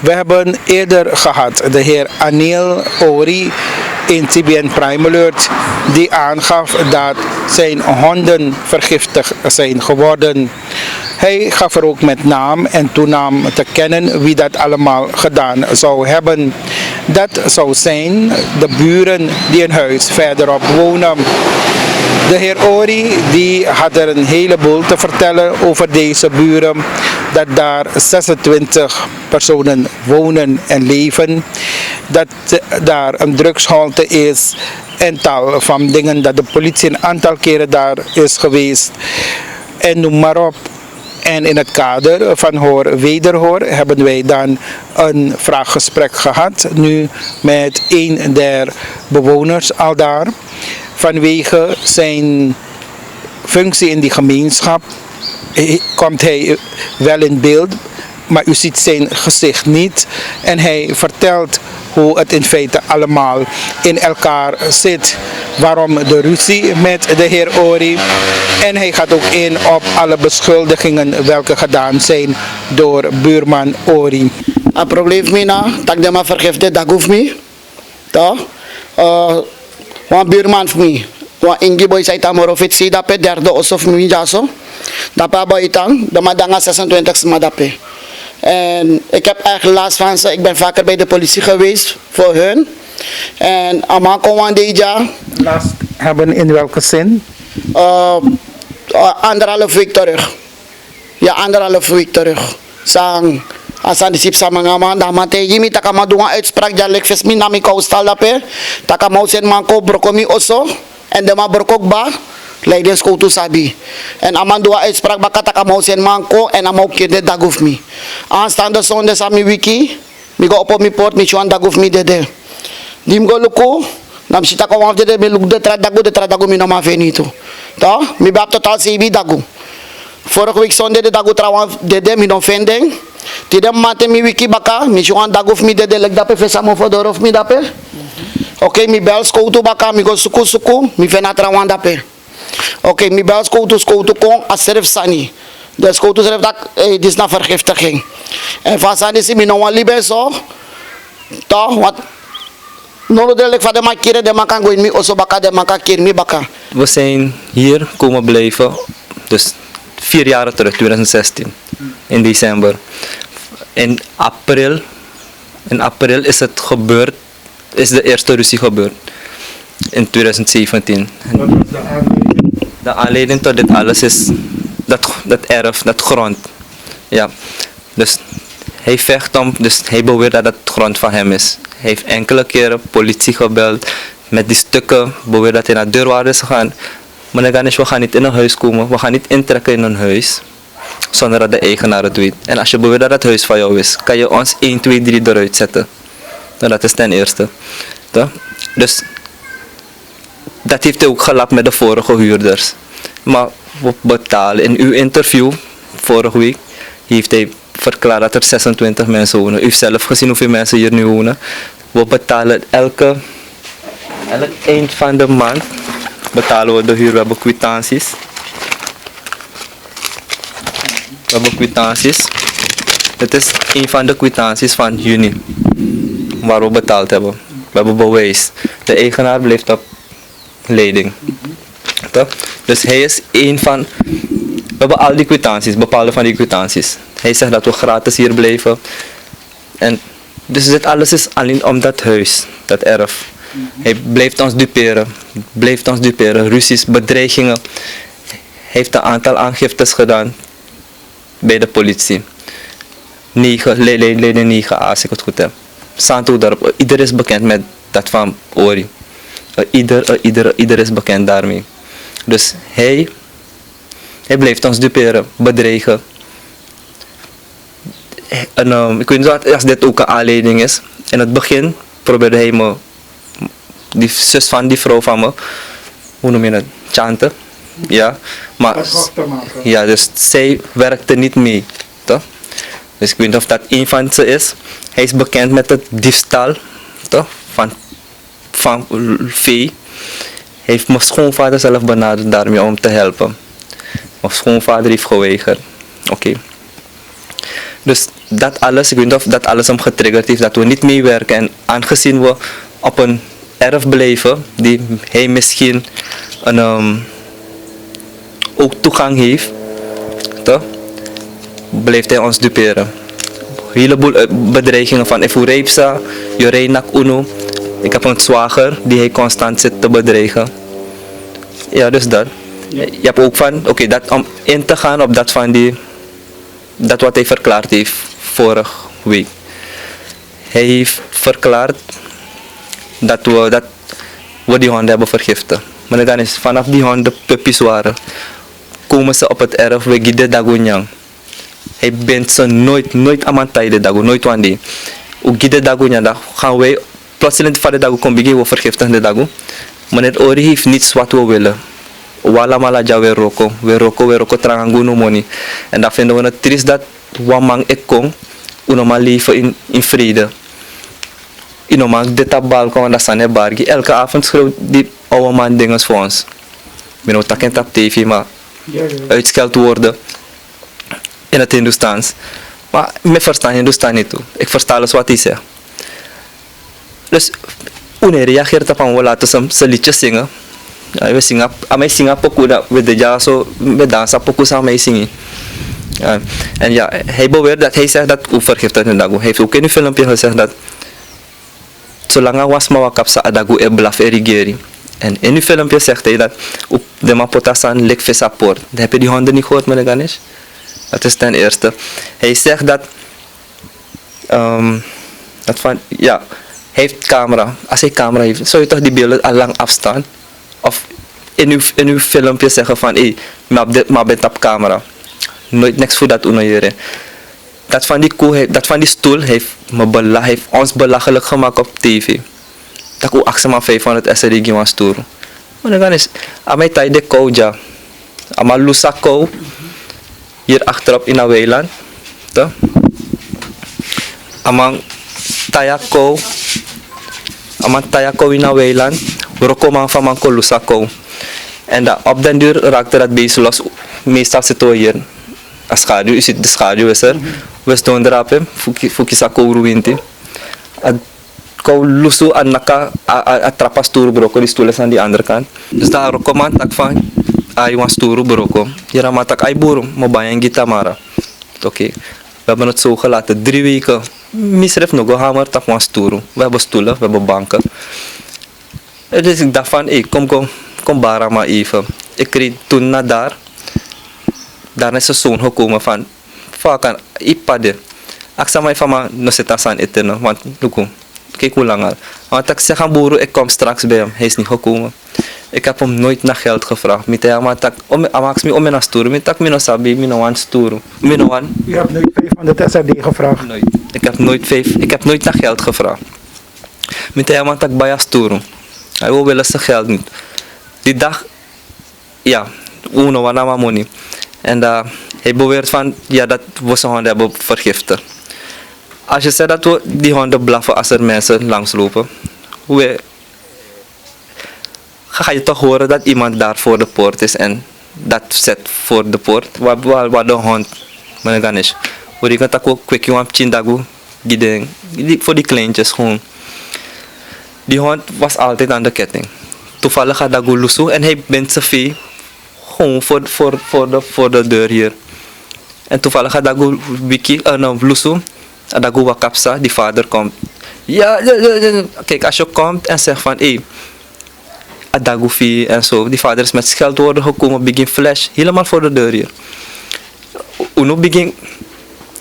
We hebben eerder gehad de heer Anil Ori in TBN Prime Alert die aangaf dat zijn honden vergiftigd zijn geworden. Hij gaf er ook met naam en toenaam te kennen wie dat allemaal gedaan zou hebben. Dat zou zijn de buren die een huis verderop wonen. De heer Ori die had er een heleboel te vertellen over deze buren. Dat daar 26 personen wonen en leven. Dat daar een drugshalte is en tal van dingen. Dat de politie een aantal keren daar is geweest. En noem maar op. En in het kader van hoor wederhoor hebben wij dan een vraaggesprek gehad. Nu met een der bewoners al daar. Vanwege zijn functie in die gemeenschap komt hij wel in beeld, maar u ziet zijn gezicht niet. En hij vertelt hoe het in feite allemaal in elkaar zit. Waarom de ruzie met de heer Ori. En hij gaat ook in op alle beschuldigingen welke gedaan zijn door buurman Ori. Het probleem is dat ik me vergifte, dat hoeft niet. Wan buurman van mij, wan ingi boy zei tamor of het zie dat pe derde of mij jaso, dat pa boy tang, de madanga 26 madape. En ik heb echt last van ze. Ik ben vaker bij de politie geweest voor hun. En allemaal komen deze. Last hebben in welke zin? Anderhalf week terug. Ja, anderhalf week terug. Sang. Als aan de sip sama ngaman, dah mate jimi tak ama dunga uitspraak jalek fesmi nami kaustal dape, tak ama usen manko brokomi oso, en de ma brokok ba, leiden skoutu sabi. En aman dua uitspraak baka tak ama usen manko, en ama ukende daguf mi. Aanstaande zonde sami wiki, mi go opo mi port mi chuan daguf mi dede. Dim go luku, nam sita ko waf dede mi luk de tradagu mi no ma venito. Ta, mi bab total sibi dagu. Vorige week zonde de dagu trawan dede mi no vending. Tidak mate mi wiki baka, mi chuan daguf mi dede leg dape fesa mo fodorof mi dape. Oké, mi bel skoutu baka, mi go suku, mi venatra wan dape. Oké, mi bel skoutu kon aserf sani. De skoutu serf dak, dis na vergiftiging. En van sani si mi no wan libe so, toch, wat, nolo de leg van de makire, de makan go in mi oso baka, de makan kir mi baka. We zijn hier komen blijven, dus 4 jaar terug, 2016, in december. In april is het gebeurd, is de eerste ruzie gebeurd, in 2017. De aanleiding tot dit alles is dat erf, dat grond. Ja, dus hij vecht om, dus hij beweert dat het grond van hem is. Hij heeft enkele keren politie gebeld, met die stukken beweert dat hij naar deurwaarde is gegaan. Maar we gaan niet in een huis komen, we gaan niet intrekken in een huis zonder dat de eigenaar het weet. En als je beweert dat het huis van jou is, kan je ons 1, 2, 3 eruit zetten. Nou, dat is ten eerste. Dus dat heeft hij ook gelapt met de vorige huurders. Maar we betalen. In uw interview vorige week heeft hij verklaard dat er 26 mensen wonen. U heeft zelf gezien hoeveel mensen hier nu wonen. We betalen elk eind van de maand betalen we de huur. We hebben kwitanties. Dit is een van de kwitanties van juni waar we betaald hebben. We hebben bewijs. De eigenaar blijft op leiding. Dus hij is een van. We hebben al die kwitanties, bepaalde van die kwitanties. Hij zegt dat we gratis hier blijven. En dus dit alles is alleen om dat huis, dat erf. Hij blijft ons duperen, ruzies, bedreigingen. Hij heeft een aantal aangiftes gedaan bij de politie. 9 A, als ik het goed heb. Santo daarop. Ieder is bekend met dat van Ori. Ieder is bekend daarmee. Dus hij blijft ons duperen, bedreigen. En, ik weet niet als dit ook een aanleiding is. In het begin probeerde hij me, die zus van die vrouw van me, hoe noem je het, Chante. Ja, maar ja, dus zij werkte niet mee. Toch? Dus ik weet niet of dat een van ze is. Hij is bekend met het diefstal, toch? Van vee. Hij heeft mijn schoonvader zelf benaderd daarmee om te helpen. Mijn schoonvader heeft geweigerd. Oké. Dus dat alles, ik weet niet of dat alles hem getriggerd heeft, dat we niet meewerken. En aangezien we op een erf blijven, die hij misschien ook toegang heeft, toch? Blijft hij ons duperen. Een heleboel bedreigingen van Efureipsa, Joreinak Uno. Ik heb een zwager die hij constant zit te bedreigen. Ja, dus dat. Je hebt ook van, oké, dat om in te gaan op dat van die, dat wat hij verklaard heeft vorige week. Hij heeft verklaard dat we die honden hebben vergiftigd. Maar dan is vanaf die honden puppies waren, komen ze op het erf bij Gide Dagunyang. Hij bindt ze nooit aan mijn tijden dago, nooit wanneer. Ook Gide Dagunyang, dan gaan wij plotseling van de dago komen beginnen, we vergiftigen de dago. Maar het ori heeft niets wat we willen. Wala malaja we roko tranganguno money. En dan vinden we het triest dat wamang ekong unoma leven in vrede. Inoma dit tabal kon dat sane bargi. Elke avond schreeuwt die oude man dingen voor ons. Ik ben ook takend op tv, maar uitskeld worden in het Hindoestaans. Maar ik verstaan Hindoestaan niet toe. Ik versta alles wat hij zegt. Dus wanneer reageert op aan we laten ze liedjes zingen. Ja, we zingen, amai zingen pokoe dat we de ja zo we dansen pokoe samen mee zingen. Ja, en ja, hij beweert dat hij zegt dat vergiftigd in dago. Hij heeft ook in een filmpje gezegd dat zolang hij was maar wakap sa adago e blaf erigeri. En in een filmpje zegt hij dat op de mapotasan lek vesaport. Heb je die honden niet gehoord, meneer Ganesh? Dat is ten eerste. Hij zegt dat dat van ja, hij heeft camera. Als hij camera heeft, zou je toch die beelden al lang afstaan? Of in uw filmpje zeggen van hé, maar bent op camera. Nooit niks voor dat unajeren. Dat van die koe, dat van die stoel heeft ons belachelijk gemaakt op tv. Dat ik ook 500 SRG was stoer. Maar dan is aan mijn tijd de kouja. Aan mijn lusa kou. Hier achterop in een weiland. Aan mijn tayako. Aan mijn tayako in een weiland. Rokoman van mijn lusa kou. En op den duur raakte dat beest los. Meestal zitten we hier. Als schaduw, de schaduw is er. We staan erop, fuki sa kou ruwinti. Kou lusu aan naka atrapa sturu broko, die stoel is aan die andere kant. Dus daar rokoman tak van, ay was sturu broko. Hier aan tak ay buru, mobayan gita mara. Oké, we hebben het zo gelaten. 3 weken. Misref nog een hamer, tak was sturu. We hebben stoelen, we hebben banken. Dus ik dacht van, kom bara maar even. Ik kreeg toen naar daar. Daarna is een zoon gekomen van, vakan, ipade. Ik zei mij van, maar no zit aan eten, want lukum. Kijk hoe lang al. Want ik zeg aan boeren, ik kom straks bij hem. Hij is niet gekomen. Ik heb hem nooit naar geld gevraagd. Met hem had ik, om me naar sturen. Met ik me sabi, me no sturen. U hebt nooit 500 SRD gevraagd? Nooit. Ik heb nooit naar geld gevraagd. Met hem had ik bij sturen. Hij wil wel eens zijn geld niet. Die dag, ja, uno wanama money. En hij beweert van, ja, dat we zijn honden hebben vergiftigd. Als je zegt dat we die honden blaffen als er mensen langslopen, ga je toch horen dat iemand daar voor de poort is en dat zet voor de poort, waar de hond, meneer Ganesh, hoe je kan ook kwik je chindagu, voor die kleintjes gewoon. Die hond was altijd aan de ketting. Toevallig had Dagu lusu en hij bindt zijn vee gewoon voor de deur hier. En toevallig had Dagu wiki, lusu. Adagu wakapsa, die vader komt. Ja. Kijk, als je komt en zegt van, hé, Adagu fi en zo. Die vader is met scheldwoorden gekomen, begin flash, helemaal voor de deur hier. Uno begin,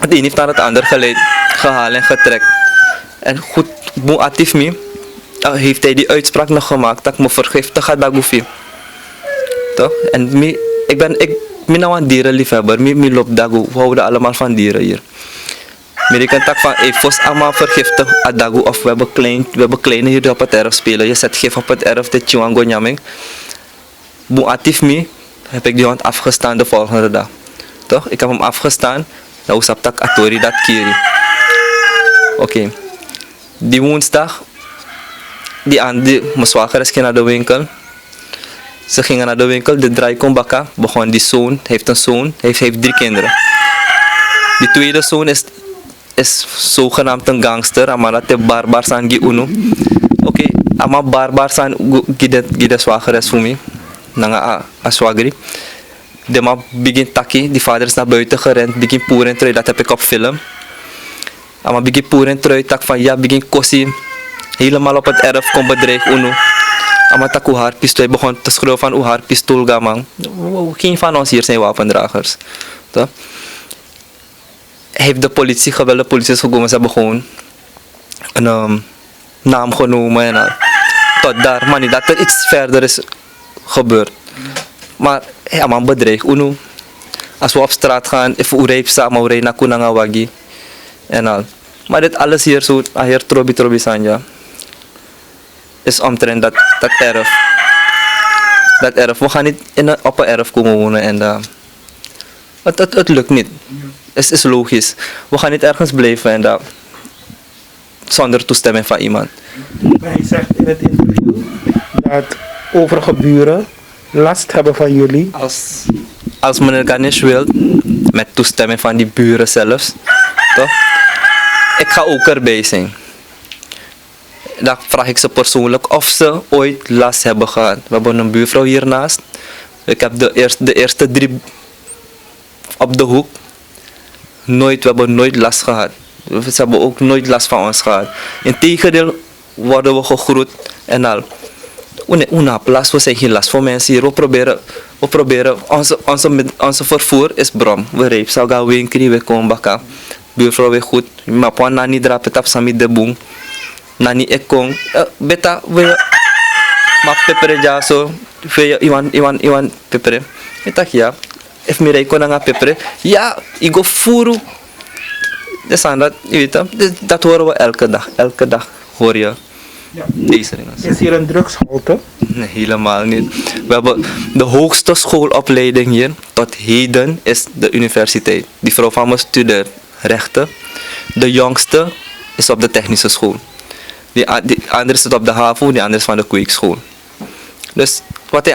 het een heeft naar het ander gehaald en getrekt. En goed, boe atif me, heeft hij die uitspraak nog gemaakt, dat ik me vergiftig Adagu fi. Toch? En ik ben nou een dierenliefhebber, me loopt Dagu, we houden allemaal van dieren hier. Maar je kan tak van, fos allemaal vergiftig adagu of we hebben kleine hier op het erf spelen. Je zet gif op het erf, de chiwango nyaming. Boe atif me, heb ik die hond afgestaan de volgende dag. Toch? Ik heb hem afgestaan, nou usap tak atori dat kiri. Oké. Die woensdag, mijn zwager is naar de winkel. Ze gingen naar de winkel, de draai kon bakken, begon die zoon, heeft een zoon, heeft 3 kinderen. Die tweede zoon is zogenaamd een gangster, maar dat de barbar zijn gi uno. Oké, ama barbar zijn gide zwageres voor mij. Nanga a swagri. De ma begin taki, die vader is naar buiten gerend, begin poer en trui, dat heb ik op film. Maar begin poer en trui, tak van ja, begin kossie, helemaal op het erf, kon bedreig uno. Maar tak hoe haar pistool, hij begon te schreeuwen van hoe haar pistool gamang. Geen van ons hier zijn wapendragers. Toch? Heeft de politie geweld, de politie is gekomen, ze hebben gewoon een naam genomen en al. Tot daar, maar niet dat er iets verder is gebeurd. Maar ja, man bedreig uno. Als we op straat gaan, even ureip samen, ureip na kunanga wagi en al. Maar dit alles hier zo, hier trobi sanja, is omtrent dat erf. Dat erf. We gaan niet op een erf komen wonen en het lukt niet. Het is logisch. We gaan niet ergens blijven en zonder toestemming van iemand. Maar hij zegt in het interview dat overige buren last hebben van jullie. Als meneer Ganesh wil, met toestemming van die buren zelfs, toch? Ik ga ook erbij zijn. Dan vraag ik ze persoonlijk of ze ooit last hebben gehad. We hebben een buurvrouw hiernaast. Ik heb de eerste 3 op de hoek. We hebben nooit last gehad. Ze hebben ook nooit last van ons gehad. Integendeel worden we gegroet en al. Una plaats, we zijn geen last voor mensen hier. We proberen onze vervoer is brom. We rijden, zo gaan we winkelen, we komen bakken. Buurvrouw weer goed. Maar pon nani drapen tap sami de boom. Nani ekong. Beta we maar pepere ja zo. We iwan pepere. Ik dacht ja. If me rijden kon pepere. Ja, ik go furu. Dus aan dat, je weet dat horen we elke dag. Elke dag hoor je. Ja. Deze dingen. Is hier een drugshalte? Nee, helemaal niet. We hebben de hoogste schoolopleiding hier tot heden is de universiteit. Die vrouw van me studeert rechten. De jongste is op de technische school. Die andere zit op de HAVO, die andere is van de kweekschool. Dus wat hij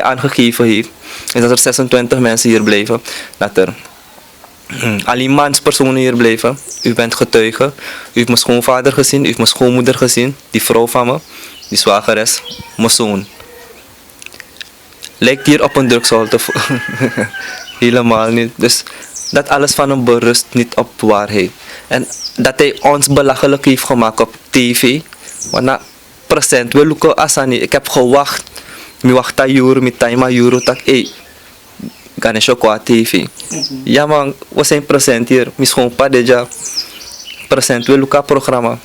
aangegeven heeft, is dat er 26 mensen hier blijven. Dat er alleen manspersonen hier blijven. U bent getuige. U heeft mijn schoonvader gezien, u heeft mijn schoonmoeder gezien. Die vrouw van me, die zwageres, mijn zoon. Lijkt hier op een drugshalte. Helemaal niet. Dus dat alles van hem berust niet op waarheid. En dat hij ons belachelijk heeft gemaakt op tv. Want na present, we lukken asani. Ik heb gewacht. Ik wacht een uur, met time een uur. Tak, hey, Ganesh ook qua tv. Ja man, we zijn present hier. Misschien pas deja. Present, we lukken programma.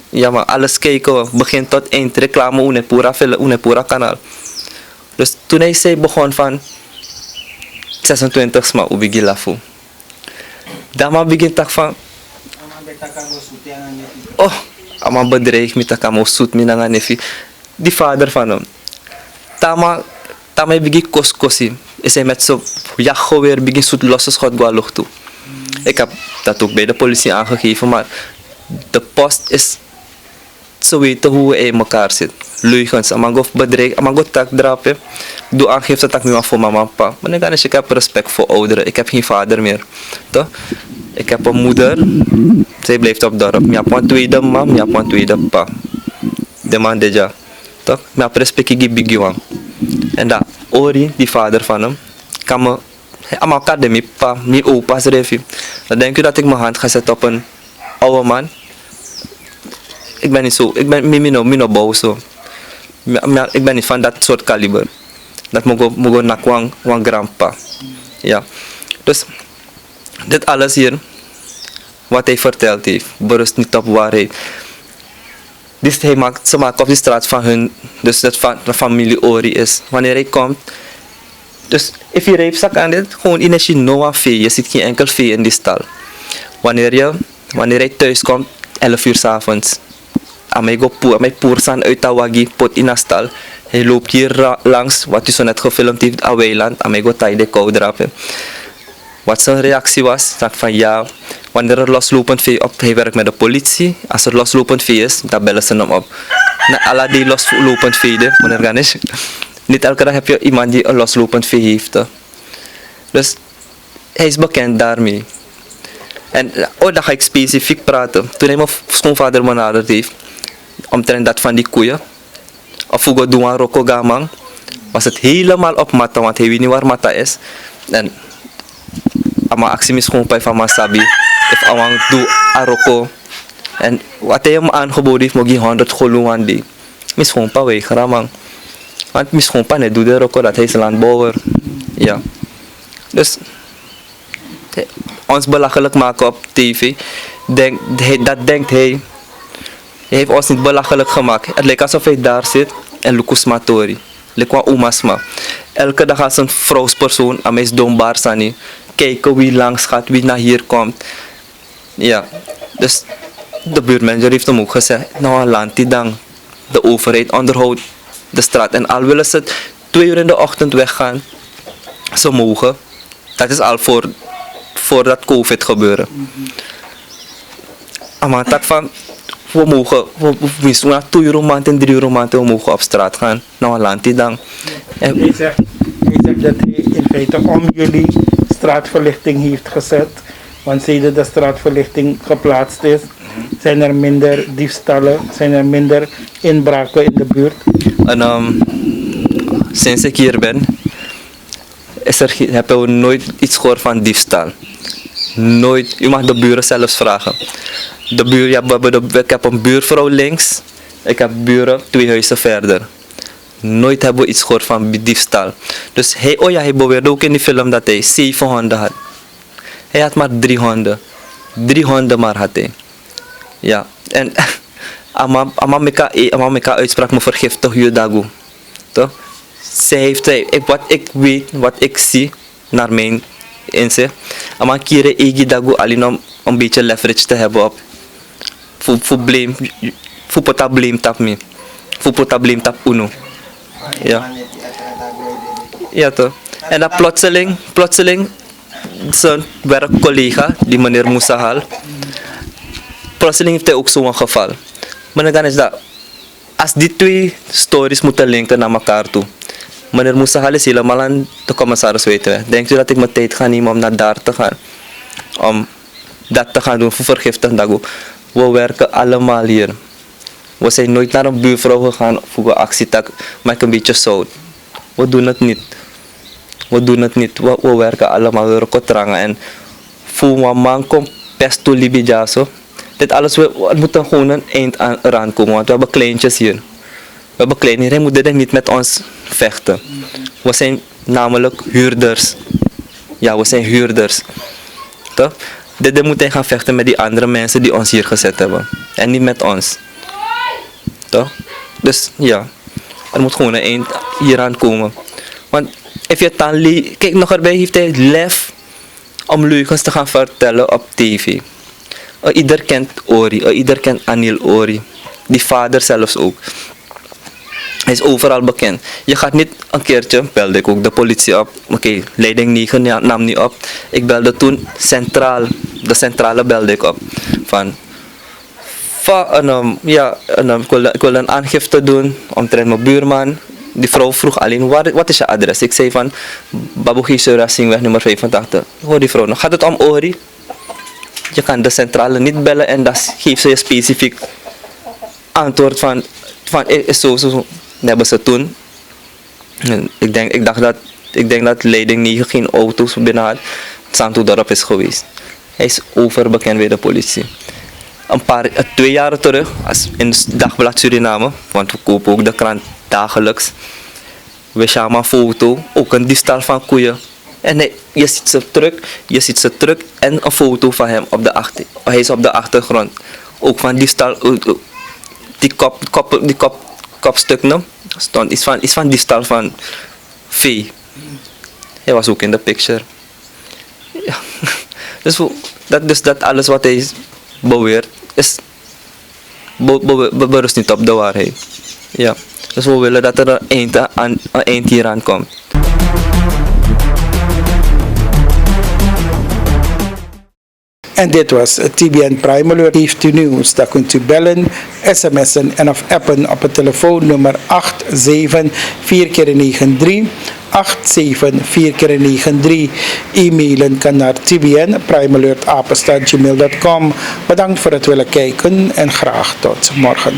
Ja man, alles kijken we. Begin tot eind. Reclame, une pura kanaal. Dus toen hij zei begon van 26 maar ubigi lafu. Dan maar begint tak van oh, ama bedreig met takamo soet minanga nefi. Die vader van hem. Tama begin koskosi. Is hij met zo'n jachtgeweer begin zoet losse schot gwa lucht toe. Ik heb dat ook bij de politie aangegeven, maar de post is ze weten hoe we in elkaar zitten. Leugens, amango bedreig, amango tak drapen. Doe aangifte dat ik me voor mama en papa. Maar dan is ik heb respect voor ouderen. Ik heb geen vader meer. Toch? Ik heb een moeder. Zij blijft op dorp. Ik heb een tweede mam, ik heb een tweede pa. De man deja. Toch? Ik heb respect ik big one. En dat Ori, die vader van hem, kan me aan elkaar de mijn pa, mijn opa's refi. Dan denk je dat ik mijn hand ga zetten op een oude man. Ik ben niet zo, ik ben mino bouw zo. Ik ben niet van dat soort kaliber. Dat moet naar kwang grandpa. Ja. Dus dit alles hier, wat hij verteld heeft, berust niet op waarheid. Dus ze maken op de straat van hun, dus dat van de familie Ori is. Wanneer hij komt, dus if je reepzak aan dit, gewoon in een noa vee, je ziet geen enkel vee in die stal. Wanneer hij thuis komt, 11 uur 's avonds. Mijn poersan uit Tawagi, pot in een stal. Hij loopt hier langs, wat u zo net gefilmd heeft, aan weiland. En go taai de kou drapen. Wat zijn reactie was, zag van ja, wanneer er loslopend vee op, hij werkt met de politie. Als er loslopend vee is, dan bellen ze hem op. Na alle die loslopend vee, meneer Ganesh. Niet elke dag heb je iemand die een loslopend vee heeft. Dus hij is bekend daarmee. En dan ga ik specifiek praten. Toen hij mijn schoonvader benaderd heeft, omtrent dat van die koeien, of hoe doen aan Roko Gamang, was het helemaal op Mata, want hij weet niet waar Mata is. En ama actie is gewoon bij van Masabi, if awang doe aan Roko. En wat hij hem aangeboden heeft, mogen 100 gulden aan die. Mis gewoon pa weigeren, man. Want mis gewoon pa net doe de Roko, dat hij is landbouwer. Ja. Dus ons belachelijk maken op tv, dat denkt hij. Hij heeft ons niet belachelijk gemaakt. Het lijkt alsof hij daar zit en Lucas Matori. Lijkt wel Omasma. Elke dag als een vrouwspersoon aan mij is dombaar staan. Kijken wie langs gaat, wie naar hier komt. Ja, dus de buurmanager heeft hem ook gezegd, nou land die dan de overheid onderhoudt de straat. En al willen ze 2 uur in de ochtend weggaan, ze mogen. Dat is al voor dat COVID gebeuren. Maar dat van, we mogen, we na 2 uur maand en 3 uur maand, we mogen op straat gaan. Nou land die dan. Hij zegt dat hij in feite om jullie straatverlichting heeft gezet. Want sinds de straatverlichting geplaatst is, zijn er minder diefstallen, zijn er minder inbraken in de buurt. En sinds ik hier ben, hebben we nooit iets gehoord van diefstal. Nooit. U mag de buren zelfs vragen. De buren, ik heb een buurvrouw links, ik heb buren 2 huizen verder. Nooit hebben we iets gehoord van diefstal. Dus hij beweerde ook in die film dat hij 7 honden had. Hij had maar 3 honden. 3 honden maar had hij. Ja. En Amamika uitspraak me vergiftig je dago. Toch? Zij heeft, wat ik weet, wat ik zie, naar mijn inzicht. Ama kire egi dago alleen om een beetje leverage te hebben op. Voor pota blame tap me. Voor pota blame tap uno. Ja. Ja toch. En dan plotseling, zijn werkcollega, die meneer Moussahal, plotseling heeft hij ook zo'n geval. Maar dan is dat, als die 2 stories moeten linken naar elkaar toe. Meneer Moussahal is helemaal aan de commissaris weten. Denkt u dat ik mijn tijd ga nemen om naar daar te gaan? Om dat te gaan doen voor vergiftig dago. We werken allemaal hier. We zijn nooit naar een buurvrouw gegaan voor een actietak met een beetje zout. We doen het niet. We werken allemaal, we werken trangen. En voor een man komt pesto libijaso. Dit alles, we moeten gewoon een eind eraan komen, want we hebben kleintjes hier. We hebben kleintjes, hij moet dit niet met ons vechten. We zijn namelijk huurders. Ja, we zijn huurders. Toch? Dit moet hij gaan vechten met die andere mensen die ons hier gezet hebben. En niet met ons. Toch? Dus ja, er moet gewoon een eind hieraan komen. Want als je het dan kijk nog erbij, heeft hij lef om leugens te gaan vertellen op tv. Ieder kent Ori, ieder kent Anil Ori. Die vader zelfs ook. Hij is overal bekend. Je gaat niet een keertje, belde ik ook de politie op. Oké, leiding 9 nam niet op. Ik belde toen de centrale belde ik op. Ik wil een aangifte doen omtrent mijn buurman. Die vrouw vroeg alleen, wat is je adres? Ik zei van, Babugi Surasingweg nummer 85. Hoor die vrouw nog, gaat het om Ori? Je kan de centrale niet bellen en dan geeft ze je specifiek antwoord van is zo. Dat hebben ze toen. Ik denk dat leiding 9 geen auto's binnen had. Santo dorp is geweest. Hij is overbekend bij de politie. 2 jaar terug, in het dagblad Suriname, want we kopen ook de krant dagelijks. We schamen een foto, ook een diefstal van koeien. En je ziet ze terug en een foto van hem op de hij is op de achtergrond. Ook van diefstal, die kopstuk stond is van diefstal van vee. Hij was ook in de picture. Ja. Dus dat alles wat hij beweert is berust niet op de waarheid. Ja. Dus we willen dat er een eind hieraan komt. En dit was TBN Prime Alert. Heeft u nieuws, dan kunt u bellen, sms'en en of appen op het telefoonnummer 87 4 93 87-4-93. E-mailen kan naar tbnprimealert@gmail.com. Bedankt voor het willen kijken en graag tot morgen.